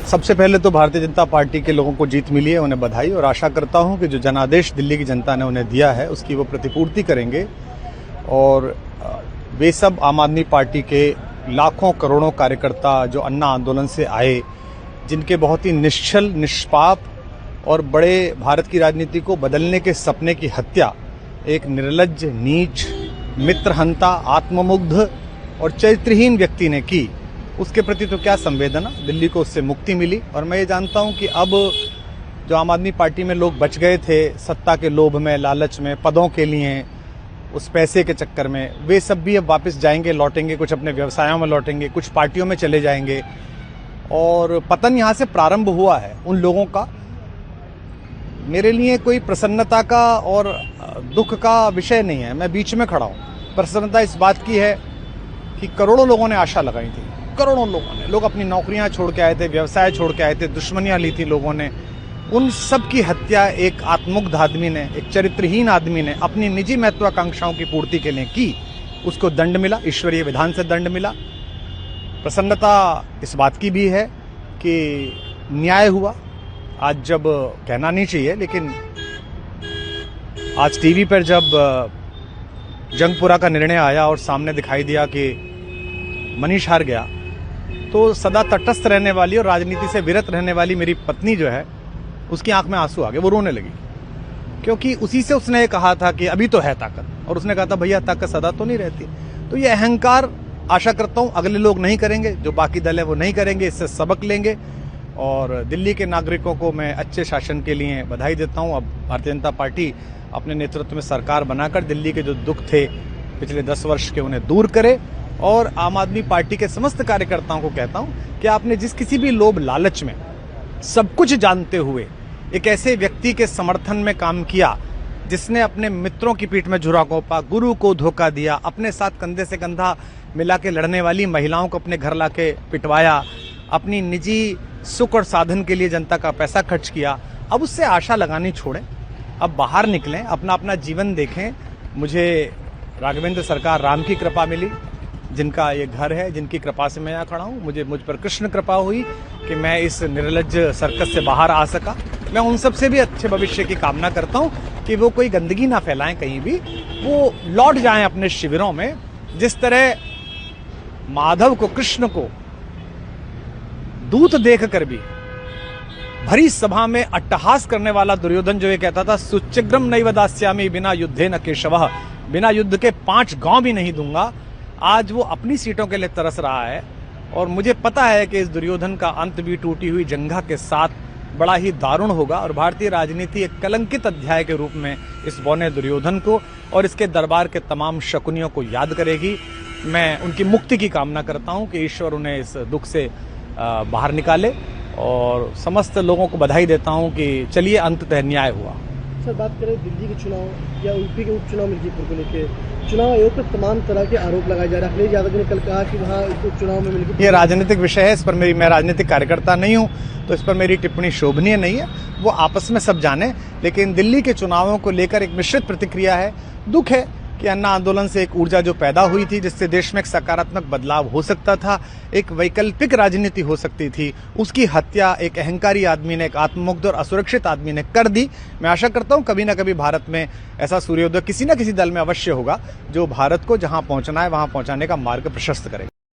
सबसे पहले तो भारतीय जनता पार्टी के लोगों को जीत मिली है, उन्हें बधाई, और आशा करता हूं कि जो जनादेश दिल्ली की जनता ने उन्हें दिया है उसकी वो प्रतिपूर्ति करेंगे। और वे सब आम आदमी पार्टी के लाखों करोड़ों कार्यकर्ता जो अन्ना आंदोलन से आए, जिनके बहुत ही निश्चल, निष्पाप और बड़े भारत की राजनीति को बदलने के सपने की हत्या एक निर्लज्ज, नीच, मित्रहंता, आत्ममुग्ध और चरित्रहीन व्यक्ति ने की, उसके प्रति तो क्या संवेदना। दिल्ली को उससे मुक्ति मिली। और मैं ये जानता हूं कि अब जो आम आदमी पार्टी में लोग बच गए थे सत्ता के लोभ में, लालच में, पदों के लिए, उस पैसे के चक्कर में, वे सब भी अब वापस जाएंगे, लौटेंगे, कुछ अपने व्यवसायों में लौटेंगे, कुछ पार्टियों में चले जाएंगे। और पतन यहाँ से प्रारंभ हुआ है उन लोगों का। मेरे लिए कोई प्रसन्नता का और दुख का विषय नहीं है, मैं बीच में खड़ा हूँ। प्रसन्नता इस बात की है कि करोड़ों लोगों ने आशा लगाई थी, करोड़ों लोगों ने, लोग अपनी नौकरियां छोड़ के आए थे, व्यवसाय छोड़ के आए थे, दुश्मनियां ली थी लोगों ने, उन सब की हत्या एक आत्ममुग्ध आदमी ने, एक चरित्रहीन आदमी ने अपनी निजी महत्वाकांक्षाओं की पूर्ति के लिए की। उसको दंड मिला, ईश्वरीय विधान से दंड मिला। प्रसन्नता इस बात की भी है कि न्याय हुआ। आज जब कहना नहीं चाहिए, लेकिन आज टीवी पर जब जंगपुरा का निर्णय आया और सामने दिखाई दिया कि मनीष हार गया, तो सदा तटस्थ रहने वाली और राजनीति से विरत रहने वाली मेरी पत्नी जो है, उसकी आंख में आंसू आ गए, वो रोने लगी। क्योंकि उसी से उसने कहा था कि अभी तो है ताकत, और उसने कहा था भैया ताकत सदा तो नहीं रहती। तो ये अहंकार आशा करता हूं अगले लोग नहीं करेंगे, जो बाकी दल है वो नहीं करेंगे, इससे सबक लेंगे। और दिल्ली के नागरिकों को मैं अच्छे शासन के लिए बधाई देता हूं। अब भारतीय जनता पार्टी अपने नेतृत्व में सरकार बनाकर दिल्ली के जो दुख थे पिछले 10 वर्ष के, उन्हें दूर करे। और आम आदमी पार्टी के समस्त कार्यकर्ताओं को कहता हूं कि आपने जिस किसी भी लोभ लालच में, सब कुछ जानते हुए एक ऐसे व्यक्ति के समर्थन में काम किया जिसने अपने मित्रों की पीठ में झुरा घोंपा, गुरु को धोखा दिया, अपने साथ कंधे से कंधा मिला के लड़ने वाली महिलाओं को अपने घर लाके पिटवाया, अपनी निजी सुख और साधन के लिए जनता का पैसा खर्च किया, अब उससे आशा लगानी छोड़ें, अब बाहर निकलें, अपना अपना जीवन देखें। मुझे राघवेंद्र सरकार राम की कृपा मिली, जिनका ये घर है, जिनकी कृपा से मैं यहाँ खड़ा हूँ। मुझ पर कृष्ण कृपा हुई कि मैं इस निर्लज्ज सर्कस से बाहर आ सका। मैं उन सब से भी अच्छे भविष्य की कामना करता हूँ कि वो कोई गंदगी ना फैलाएं कहीं भी, वो लौट जाएं अपने शिविरों में। जिस तरह माधव को, कृष्ण को दूत देखकर भी भरी सभा में अट्टहास करने वाला दुर्योधन जो ये कहता था सुचिग्रम नैव दास्यामि बिना युद्धे न केशवः, बिना युद्ध के 5 गांव भी नहीं दूंगा, आज वो अपनी सीटों के लिए तरस रहा है। और मुझे पता है कि इस दुर्योधन का अंत भी टूटी हुई जंघा के साथ बड़ा ही दारुण होगा। और भारतीय राजनीति एक कलंकित अध्याय के रूप में इस बौने दुर्योधन को और इसके दरबार के तमाम शकुनियों को याद करेगी। मैं उनकी मुक्ति की कामना करता हूं कि ईश्वर उन्हें इस दुख से बाहर निकाले, और समस्त लोगों को बधाई देता हूं कि चलिए अंततः न्याय हुआ। सर, बात करें दिल्ली के चुनाव या यूपी के उपचुनाव मिर्जापुर को लेकर, चुनाव आयोग पर तमाम तरह के आरोप लगाए जा रहे हैं। अखिलेश यादव ने कल कहा कि वहाँ उपचुनाव में मिलकर, ये राजनीतिक विषय है, इस पर मैं राजनीतिक कार्यकर्ता नहीं हूँ, तो इस पर मेरी टिप्पणी शोभनीय नहीं है। वो आपस में सब जाने। लेकिन दिल्ली के चुनावों को लेकर एक मिश्रित प्रतिक्रिया है। दुख है कि अन्ना आंदोलन से एक ऊर्जा जो पैदा हुई थी, जिससे देश में एक सकारात्मक बदलाव हो सकता था, एक वैकल्पिक राजनीति हो सकती थी, उसकी हत्या एक अहंकारी आदमी ने, एक आत्ममुग्ध और असुरक्षित आदमी ने कर दी। मैं आशा करता हूं कभी ना कभी भारत में ऐसा सूर्योदय किसी न किसी दल में अवश्य होगा, जो भारत को जहां पहुंचना है वहां पहुंचाने का मार्ग प्रशस्त करेगा।